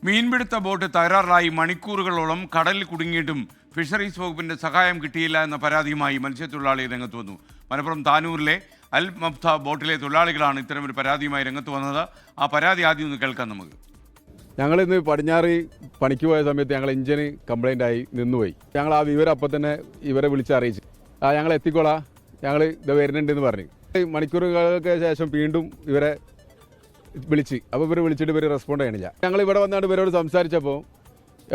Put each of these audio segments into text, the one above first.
മീൻപിടുത്ത boat തകരാറിലായി മണിക്കൂറുകളോളം കടലിൽ കുടുങ്ങിയിട്ടും fisheries വകുപ്പിന്റെ സഹായം കിട്ടിയില്ല എന്ന പരാതിയുമായി മത്സ്യത്തൊഴിലാളി രംഗത്ത് വന്നു. മലപ്പുറം താനൂരിലെ അൽ മബ്ത ബോട്ടിലെ തൊഴിലാളികളാണ് ഇത്തരമൊരു പരാതിയുമായി രംഗത്ത് വന്നത്. ആ പരാതി ആദ്യം ഒന്ന് കേൾക്കാം നമുക്ക്. ഞങ്ങളിന്ന് പടിഞ്ഞാറ് പണിക്ക് പോയ സമയത്ത് ഞങ്ങൾ എഞ്ചിന് കംപ്ലൈൻ്റ് ആയി നിന്നുപോയി. ഞങ്ങൾ ആ വിവരം അപ്പം തന്നെ ഇവരെ വിളിച്ച് അറിയിച്ചു. ഞങ്ങൾ എത്തിക്കോളാം, ഞങ്ങൾ ഇത് വരുന്നുണ്ടെന്ന് പറഞ്ഞു. മണിക്കൂറുകൾക്ക് ശേഷം വീണ്ടും ഇവരെ വിളിച്ച്, അപ്പോൾ ഇവർ വിളിച്ചിട്ട് ഇവർ റെസ്പോണ്ട് ചെയ്യണില്ല. ഞങ്ങൾ ഇവിടെ വന്നാണ്ട് ഇവരോട് സംസാരിച്ചപ്പോൾ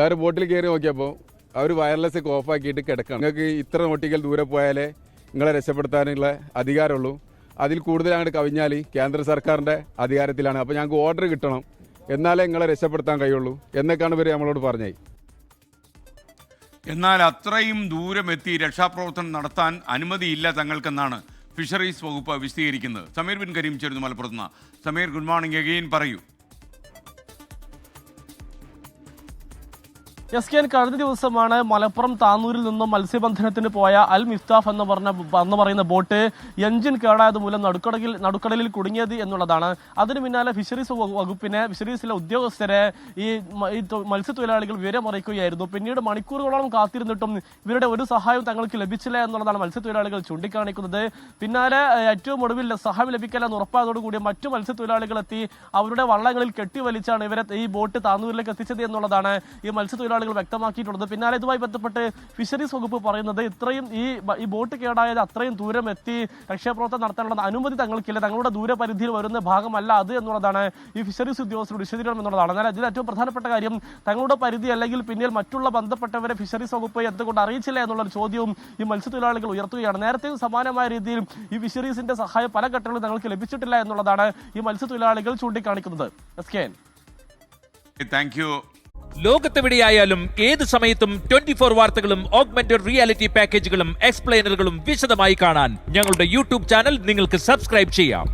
അവർ ബോട്ടിൽ കയറി നോക്കിയപ്പോൾ അവർ വയർലെസ് ഒക്കെ ഓഫാക്കിയിട്ട് കിടക്കണം. നിങ്ങൾക്ക് ഇത്ര നോട്ടിക്കൽ ദൂരെ പോയാലേ നിങ്ങളെ രക്ഷപ്പെടുത്താനുള്ള അധികാരമുള്ളൂ, അതിൽ കൂടുതൽ അങ്ങോട്ട് കവിഞ്ഞാൽ കേന്ദ്ര സർക്കാരിൻ്റെ അധികാരത്തിലാണ്, അപ്പോൾ ഞങ്ങൾക്ക് ഓർഡർ കിട്ടണം, എന്നാലേ നിങ്ങളെ രക്ഷപ്പെടുത്താൻ കഴിയുള്ളൂ എന്നൊക്കെയാണ് ഇവർ നമ്മളോട് പറഞ്ഞത്. എന്നാൽ അത്രയും ദൂരം എത്തി രക്ഷാപ്രവർത്തനം നടത്താൻ അനുമതിയില്ല തങ്ങൾക്കെന്നാണ് ഫിഷറീസ് വകുപ്പ് വിശദീകരിക്കുന്നത്. സമീർ ബിൻ കരീം ചേരുന്നു മലപ്പുറത്ത്. സമീർ, ഗുഡ് മോർണിംഗ് അഗെയിൻ, പറയൂ. കഴിഞ്ഞ ദിവസമാണ് മലപ്പുറം താനൂരിൽ നിന്നും മത്സ്യബന്ധനത്തിന് പോയ അൽ മിഫ്താഫ് എന്ന് പറയുന്ന ബോട്ട് എഞ്ചിൻ കേടായത് മൂലം നടുക്കടലിൽ കുടുങ്ങിയത് എന്നുള്ളതാണ്. അതിന് പിന്നാലെ ഫിഷറീസ് വകുപ്പിനെ, ഫിഷറീസിലെ ഉദ്യോഗസ്ഥരെ ഈ മത്സ്യത്തൊഴിലാളികൾ വിവരമറിയിക്കുകയായിരുന്നു. പിന്നീട് മണിക്കൂറുകളോളം കാത്തിരുന്നിട്ടും ഇവരുടെ ഒരു സഹായവും തങ്ങൾക്ക് ലഭിച്ചില്ല എന്നുള്ളതാണ് മത്സ്യത്തൊഴിലാളികൾ ചൂണ്ടിക്കാണിക്കുന്നത്. പിന്നാലെ ഏറ്റവും ഒടുവിൽ സഹായം ലഭിക്കില്ലെന്ന് ഉറപ്പായതോടുകൂടി മറ്റു മത്സ്യത്തൊഴിലാളികളെത്തി അവരുടെ വള്ളങ്ങളിൽ കെട്ടിവലിച്ചാണ് ഇവരെ ഈ ബോട്ട് താനൂരിലേക്ക് എത്തിച്ചത് എന്നുള്ളതാണ് ഈ മത്സ്യത്തൊഴിലാളികൾ വ്യക്തമാക്കിയിട്ടുള്ളത്. പിന്നാലെ ഇതുമായി ബന്ധപ്പെട്ട് ഫിഷറീസ് വകുപ്പ് പറയുന്നത് ഇത്രയും ഈ ബോട്ട് കേടായത് അത്രയും ദൂരം എത്തി രക്ഷാപ്രവർത്തനം നടത്താനുള്ള അനുമതി തങ്ങൾക്കില്ല, തങ്ങളുടെ ദൂരപരിധിയിൽ വരുന്ന ഭാഗമല്ല അത് എന്നുള്ളതാണ് ഈ ഫിഷറീസ് ഉദ്യോഗസ്ഥരോട് വിശദീകരണം എന്നുള്ളതാണ്. എന്നാൽ ഇതിൽ ഏറ്റവും പ്രധാനപ്പെട്ട കാര്യം തങ്ങളുടെ പരിധി അല്ലെങ്കിൽ പിന്നിൽ മറ്റുള്ള ബന്ധപ്പെട്ടവരെ ഫിഷറീസ് വകുപ്പ് എന്തുകൊണ്ട് അറിയിച്ചില്ല എന്നുള്ളൊരു ചോദ്യവും ഈ മത്സ്യത്തൊഴിലാളികൾ ഉയർത്തുകയാണ്. നേരത്തെയും സമാനമായ രീതിയിൽ ഈ ഫിഷറീസിന്റെ സഹായം പല ഘട്ടങ്ങളിലും തങ്ങൾക്ക് ലഭിച്ചിട്ടില്ല എന്നുള്ളതാണ് ഈ മത്സ്യത്തൊഴിലാളികൾ ചൂണ്ടിക്കാണിക്കുന്നത്. Thank you. ലോകത്തെവിടെയായാലും ഏത് സമയത്തും 24 വാർത്തകളും ഓഗ്മെന്റഡ് റിയാലിറ്റി പാക്കേജുകളും എക്സ്പ്ലെയിനറുകളും വിശദമായി കാണാൻ ഞങ്ങളുടെ യൂട്യൂബ് ചാനൽ നിങ്ങൾക്ക് സബ്സ്ക്രൈബ് ചെയ്യാം.